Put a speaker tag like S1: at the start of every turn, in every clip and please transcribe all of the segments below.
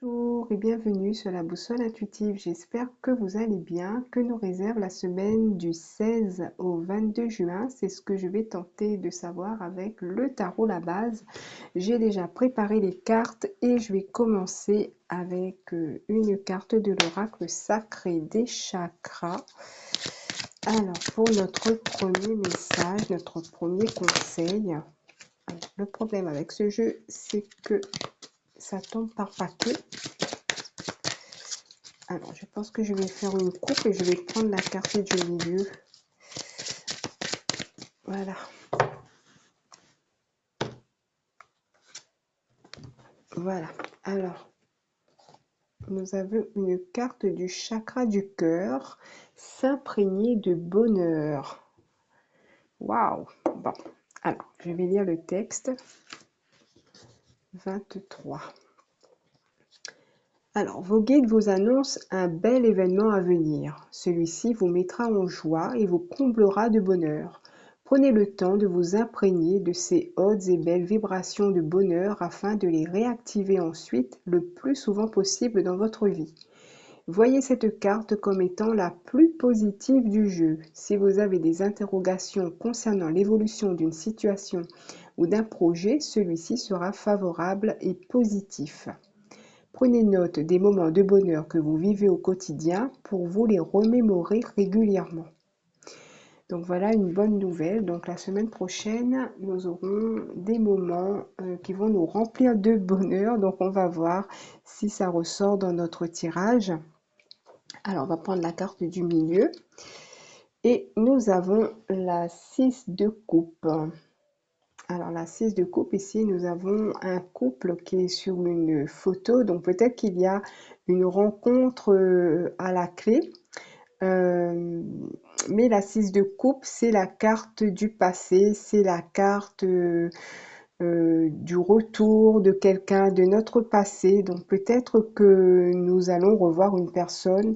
S1: Bonjour et bienvenue sur la boussole intuitive. J'espère que vous allez bien, que nous réserve la semaine du 16 au 22 juin. C'est ce que je vais tenter de savoir avec le tarot La Base. J'ai déjà préparé les cartes et je vais commencer avec une carte de l'oracle sacré des chakras. Alors, pour notre premier message, notre premier conseil, le problème avec ce jeu, c'est que ça tombe par paquet. Alors, je pense que je vais faire une coupe et je vais prendre la carte du milieu. Voilà. Voilà. Alors, nous avons une carte du chakra du cœur, s'imprégner de bonheur. Waouh! Bon, alors, je vais lire le texte. 23. Alors, vos guides vous annoncent un bel événement à venir. Celui-ci vous mettra en joie et vous comblera de bonheur. Prenez le temps de vous imprégner de ces hautes et belles vibrations de bonheur afin de les réactiver ensuite le plus souvent possible dans votre vie. Voyez cette carte comme étant la plus positive du jeu. Si vous avez des interrogations concernant l'évolution d'une situation ou d'un projet, celui-ci sera favorable et positif. Prenez note des moments de bonheur que vous vivez au quotidien pour vous les remémorer régulièrement. Donc voilà une bonne nouvelle. Donc la semaine prochaine, nous aurons des moments qui vont nous remplir de bonheur. Donc on va voir si ça ressort dans notre tirage. Alors on va prendre la carte du milieu. Et nous avons la 6 de coupe. Alors la 6 de coupe, ici nous avons un couple qui est sur une photo. Donc peut-être qu'il y a une rencontre à la clé. Mais la 6 de coupe, c'est la carte du passé, c'est la carte du retour de quelqu'un de notre passé. Donc peut-être que nous allons revoir une personne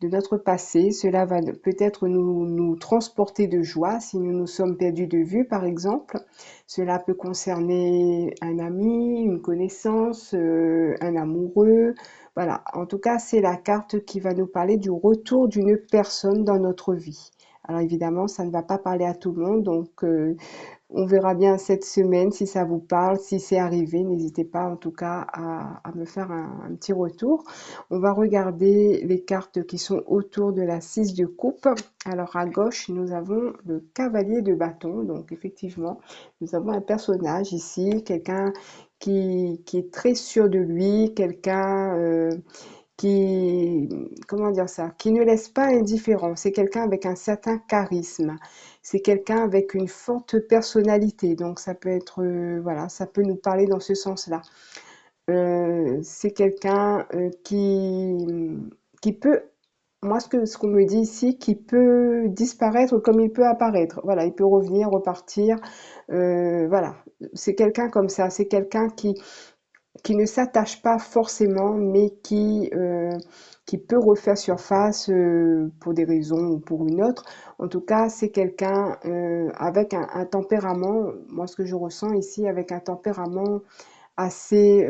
S1: de notre passé. Cela va peut-être nous transporter de joie si nous nous sommes perdus de vue, par exemple. Cela peut concerner un ami, une connaissance, un amoureux. Voilà, en tout cas, c'est la carte qui va nous parler du retour d'une personne dans notre vie. Alors évidemment, ça ne va pas parler à tout le monde, donc on verra bien cette semaine si ça vous parle, si c'est arrivé. N'hésitez pas en tout cas à me faire un petit retour. On va regarder les cartes qui sont autour de la 6 de coupe. Alors à gauche, nous avons le cavalier de bâton. Donc effectivement, nous avons un personnage ici, quelqu'un qui est très sûr de lui, quelqu'un qui, comment dire ça, qui ne laisse pas indifférent. C'est quelqu'un avec un certain charisme. C'est quelqu'un avec une forte personnalité. Donc ça peut être, voilà, ça peut nous parler dans ce sens-là. C'est quelqu'un qui peut, moi ce qu'on me dit ici, qui peut disparaître comme il peut apparaître. Voilà, il peut revenir, repartir. Voilà, c'est quelqu'un comme ça. C'est quelqu'un qui ne s'attache pas forcément, mais qui peut refaire surface pour des raisons ou pour une autre. En tout cas, c'est quelqu'un avec un tempérament, moi ce que je ressens ici, avec un tempérament assez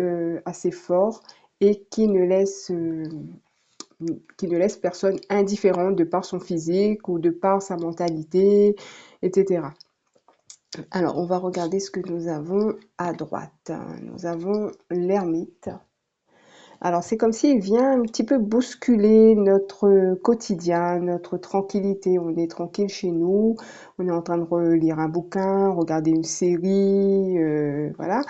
S1: fort et qui ne laisse personne indifférent de par son physique ou de par sa mentalité, etc. Alors, on va regarder ce que nous avons à droite. Nous avons l'ermite. Alors, c'est comme s'il vient un petit peu bousculer notre quotidien, notre tranquillité. On est tranquille chez nous, on est en train de relire un bouquin, regarder une série, voilà.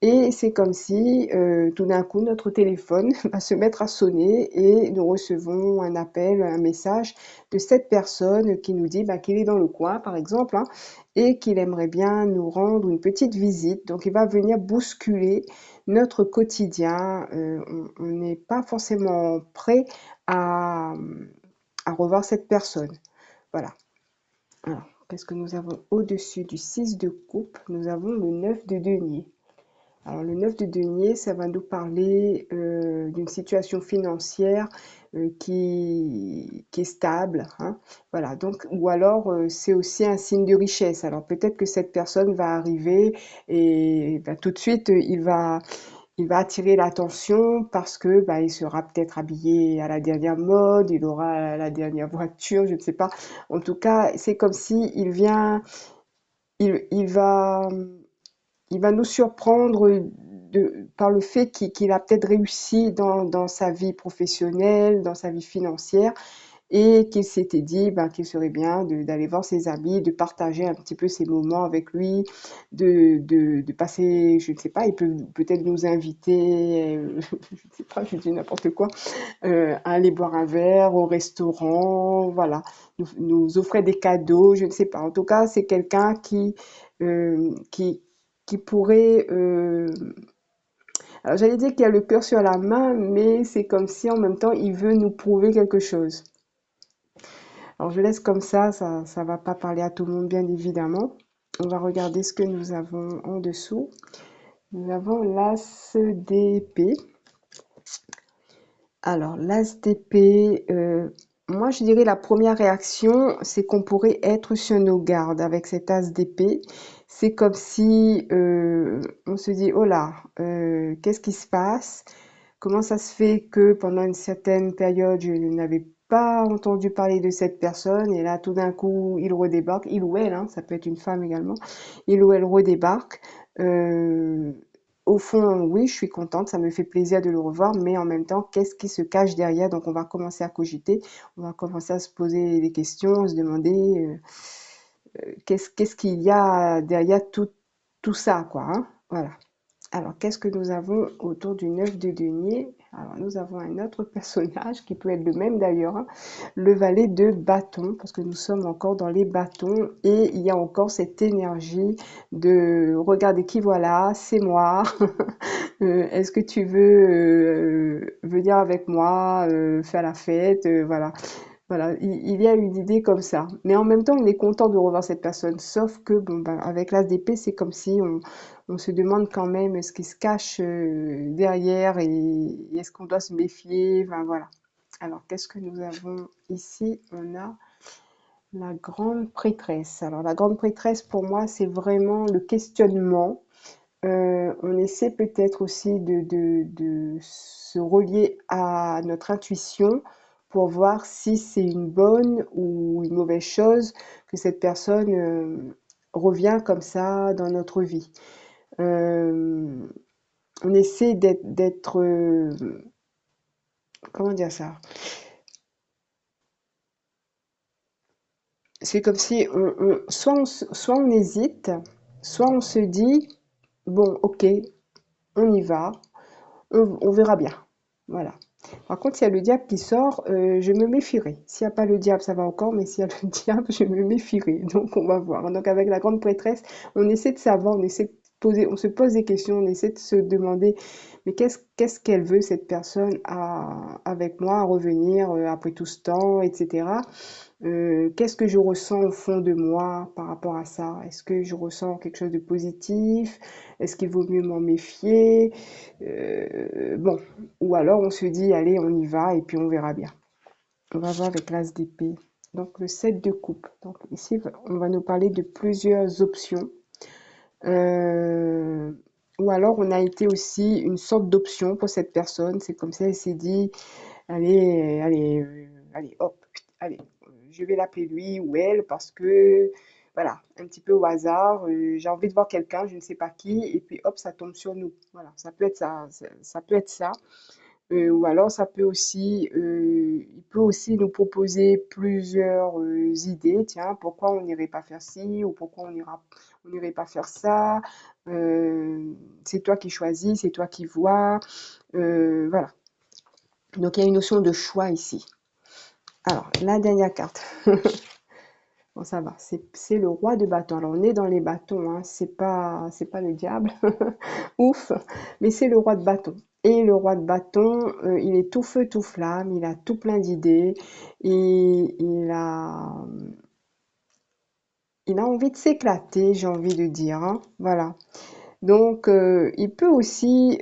S1: Et c'est comme si tout d'un coup notre téléphone va se mettre à sonner et nous recevons un appel, un message de cette personne qui nous dit qu'il est dans le coin, par exemple, hein, et qu'il aimerait bien nous rendre une petite visite. Donc il va venir bousculer notre quotidien. On n'est pas forcément prêt à, à revoir cette personne. Voilà. Alors, qu'est-ce que nous avons au-dessus du 6 de coupe? Nous avons le 9 de denier. Alors, le 9 de denier, ça va nous parler d'une situation financière qui est stable, hein. Voilà, donc, ou alors c'est aussi un signe de richesse. Alors, peut-être que cette personne va arriver et tout de suite, il va attirer l'attention parce que bah, il sera peut-être habillé à la dernière mode, il aura la dernière voiture, je ne sais pas. En tout cas, c'est comme si il vient, il va, il va nous surprendre par le fait qu'il a peut-être réussi dans sa vie professionnelle, dans sa vie financière, et qu'il s'était dit ben, qu'il serait bien d'aller voir ses amis, de partager un petit peu ses moments avec lui, de passer, je ne sais pas, il peut peut-être nous inviter, je ne sais pas, je dis n'importe quoi, à aller boire un verre au restaurant, voilà, nous offrir des cadeaux, je ne sais pas. En tout cas, c'est quelqu'un euh, qui, qui pourrait, alors j'allais dire qu'il a le cœur sur la main, mais c'est comme si en même temps il veut nous prouver quelque chose. Alors je laisse comme ça va pas parler à tout le monde bien évidemment. On va regarder ce que nous avons en dessous. Nous avons l'as d'épée. Alors l'as d'épée, moi je dirais la première réaction, c'est qu'on pourrait être sur nos gardes avec cet as d'épée. C'est comme si on se dit, oh là, qu'est-ce qui se passe? Comment ça se fait que pendant une certaine période, je n'avais pas entendu parler de cette personne et là, tout d'un coup, il redébarque, il ou elle, hein, ça peut être une femme également, il ou elle redébarque. Euh, Au fond, oui, je suis contente, ça me fait plaisir de le revoir, mais en même temps, qu'est-ce qui se cache derrière? Donc, on va commencer à cogiter, on va commencer à se poser des questions, se demander qu'est-ce qu'il y a derrière tout ça, quoi, hein. Voilà. Alors, qu'est-ce que nous avons autour du 9 de denier? Alors, nous avons un autre personnage qui peut être le même d'ailleurs, hein, le valet de bâton, parce que nous sommes encore dans les bâtons et il y a encore cette énergie de regarder qui voilà, c'est moi. Est-ce que tu veux venir avec moi faire la fête? Voilà. Voilà, il y a une idée comme ça. Mais en même temps, on est content de revoir cette personne. Sauf que, bon, ben, avec l'as d'épée, c'est comme si on se demande quand même ce qui se cache derrière et est-ce qu'on doit se méfier. Enfin, voilà. Alors, qu'est-ce que nous avons ici? On a la grande prêtresse. Alors, la grande prêtresse, pour moi, c'est vraiment le questionnement. On essaie peut-être aussi de se relier à notre intuition pour voir si c'est une bonne ou une mauvaise chose que cette personne revient comme ça dans notre vie. Euh, on essaie d'être, comment dire ça? C'est comme si soit on hésite, soit on se dit, bon, ok, on y va, on verra bien. Voilà. Par contre, s'il y a le diable qui sort, je me méfierai. S'il n'y a pas le diable, ça va encore, mais s'il y a le diable, je me méfierai. Donc, on va voir. Donc, avec la grande prêtresse, on essaie de savoir, on essaie de poser, on se pose des questions, on essaie de se demander, mais qu'est-ce qu'elle veut, cette personne, avec moi, à revenir après tout ce temps, etc. Qu'est-ce que je ressens au fond de moi par rapport à ça? Est-ce que je ressens quelque chose de positif? Est-ce qu'il vaut mieux m'en méfier? Bon, ou alors on se dit, allez, on y va et puis on verra bien. On va voir avec l'as d'épée. Donc le 7 de coupe. Donc ici, on va nous parler de plusieurs options. Euh, ou alors on a été aussi une sorte d'option pour cette personne. C'est comme ça, elle s'est dit, allez, hop, allez, je vais l'appeler lui ou elle parce que, voilà, un petit peu au hasard, j'ai envie de voir quelqu'un, je ne sais pas qui, et puis hop, ça tombe sur nous. Voilà, ça peut être ça, ça peut être ça. Ou alors ça peut aussi, il peut aussi nous proposer plusieurs idées. Tiens, pourquoi on n'irait pas faire ci ou pourquoi on n'irait pas faire ça. C'est toi qui choisis, c'est toi qui vois. Voilà. Donc il y a une notion de choix ici. Alors, la dernière carte. Bon, ça va, c'est le roi de bâton. Alors, on est dans les bâtons, hein, c'est pas le diable, ouf, mais c'est le roi de bâton. Et le roi de bâton, il est tout feu, tout flamme, il a tout plein d'idées, et il a envie de s'éclater, j'ai envie de dire, hein, voilà. Donc, il peut aussi,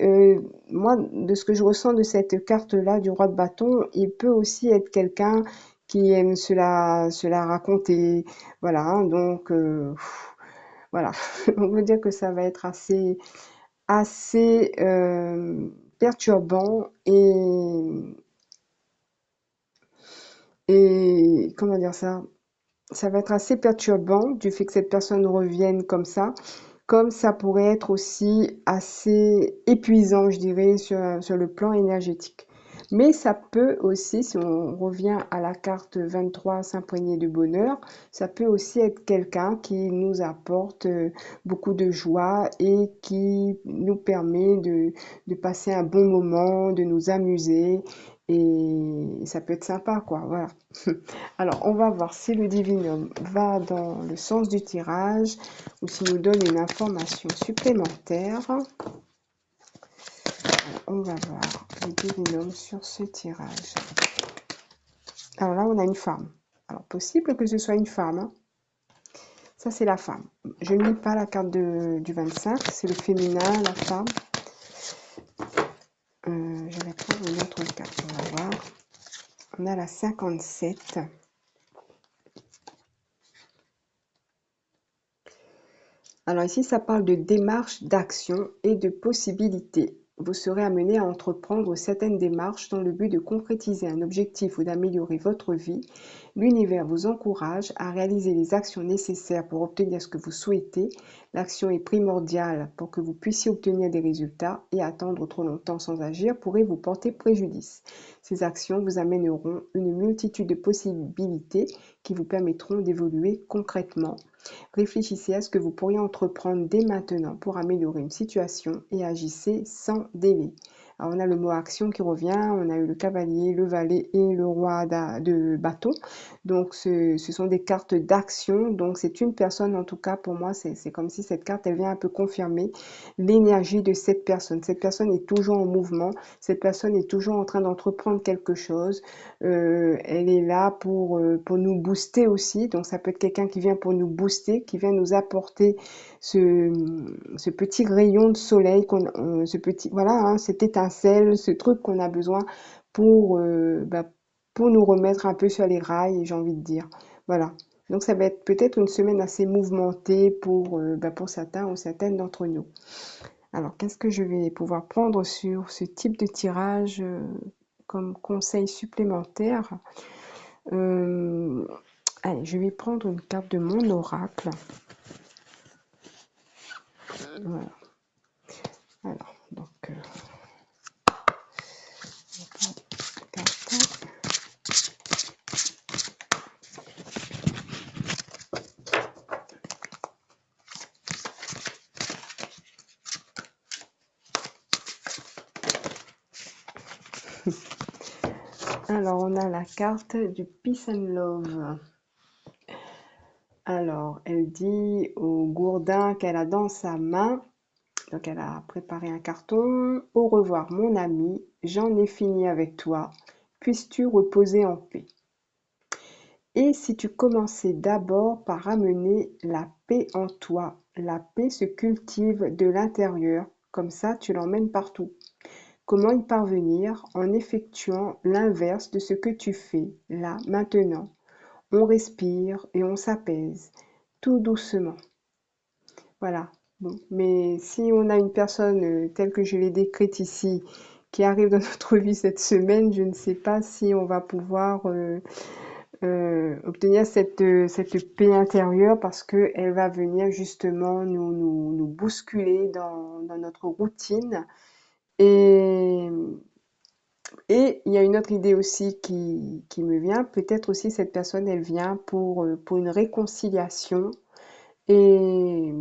S1: moi, de ce que je ressens de cette carte-là du roi de bâton, il peut aussi être quelqu'un qui aime cela raconter. Voilà, hein, donc, voilà, on va dire que ça va être assez, assez perturbant et comment dire ça? Ça va être assez perturbant du fait que cette personne revienne comme ça pourrait être aussi assez épuisant, je dirais, sur le plan énergétique. Mais ça peut aussi, si on revient à la carte 23, s'imprégner de bonheur, ça peut aussi être quelqu'un qui nous apporte beaucoup de joie et qui nous permet de passer un bon moment, de nous amuser. Et ça peut être sympa, quoi. Voilà. Alors, on va voir si le divinum va dans le sens du tirage ou s'il nous donne une information supplémentaire. Alors, on va voir le divinum sur ce tirage. Alors là, on a une femme. Alors, possible que ce soit une femme, hein. Ça, c'est la femme. Je ne lis pas la carte du 25, c'est le féminin, la femme. Je vais prendre une autre carte, on va voir. On a la 57. Alors ici, ça parle de démarche, d'action et de possibilités. Vous serez amené à entreprendre certaines démarches dans le but de concrétiser un objectif ou d'améliorer votre vie. L'univers vous encourage à réaliser les actions nécessaires pour obtenir ce que vous souhaitez. L'action est primordiale pour que vous puissiez obtenir des résultats et attendre trop longtemps sans agir pourrait vous porter préjudice. Ces actions vous amèneront une multitude de possibilités qui vous permettront d'évoluer concrètement. Réfléchissez à ce que vous pourriez entreprendre dès maintenant pour améliorer une situation et agissez sans délai. Alors, on a le mot action qui revient, on a eu le cavalier, le valet et le roi de bâton. Donc, ce sont des cartes d'action. Donc, c'est une personne, en tout cas, pour moi, c'est comme si cette carte, elle vient un peu confirmer l'énergie de cette personne. Cette personne est toujours en mouvement. Cette personne est toujours en train d'entreprendre quelque chose. Elle est là pour nous booster aussi. Donc, ça peut être quelqu'un qui vient pour nous booster, qui vient nous apporter ce petit rayon de soleil, ce petit, voilà, hein, cette étincelle, ce truc qu'on a besoin pour, pour nous remettre un peu sur les rails, j'ai envie de dire. Voilà. Donc, ça va être peut-être une semaine assez mouvementée pour certains ou certaines d'entre nous. Alors, qu'est-ce que je vais pouvoir prendre sur ce type de tirage comme conseil supplémentaire? Euh, Allez, je vais prendre une carte de mon oracle. Voilà. Alors, donc, carte. Alors, on a la carte du Peace and Love. Alors, elle dit au gourdin qu'elle a dans sa main, donc elle a préparé un carton. Au revoir mon ami, j'en ai fini avec toi. Puisses-tu reposer en paix. Et si tu commençais d'abord par amener la paix en toi, la paix se cultive de l'intérieur, comme ça tu l'emmènes partout. Comment y parvenir? En effectuant l'inverse de ce que tu fais là, maintenant. On respire et on s'apaise, tout doucement. Voilà. Bon. Mais si on a une personne telle que je l'ai décrite ici, qui arrive dans notre vie cette semaine, je ne sais pas si on va pouvoir obtenir cette paix intérieure parce qu'elle va venir justement nous bousculer dans notre routine. Et, et il y a une autre idée aussi qui me vient. Peut-être aussi cette personne, elle vient pour une réconciliation et,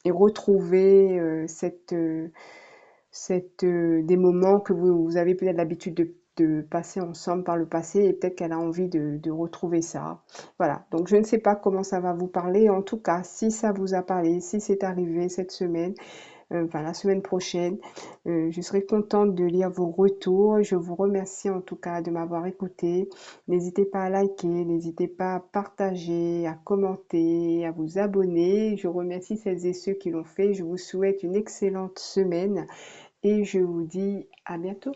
S1: et retrouver des moments que vous avez peut-être l'habitude de passer ensemble par le passé et peut-être qu'elle a envie de retrouver ça. Voilà, donc je ne sais pas comment ça va vous parler. En tout cas, si ça vous a parlé, si c'est arrivé cette semaine, enfin la semaine prochaine, je serai contente de lire vos retours. Je vous remercie en tout cas de m'avoir écouté. N'hésitez pas à liker, n'hésitez pas à partager, à commenter, à vous abonner. Je remercie celles et ceux qui l'ont fait. Je vous souhaite une excellente semaine et je vous dis à bientôt.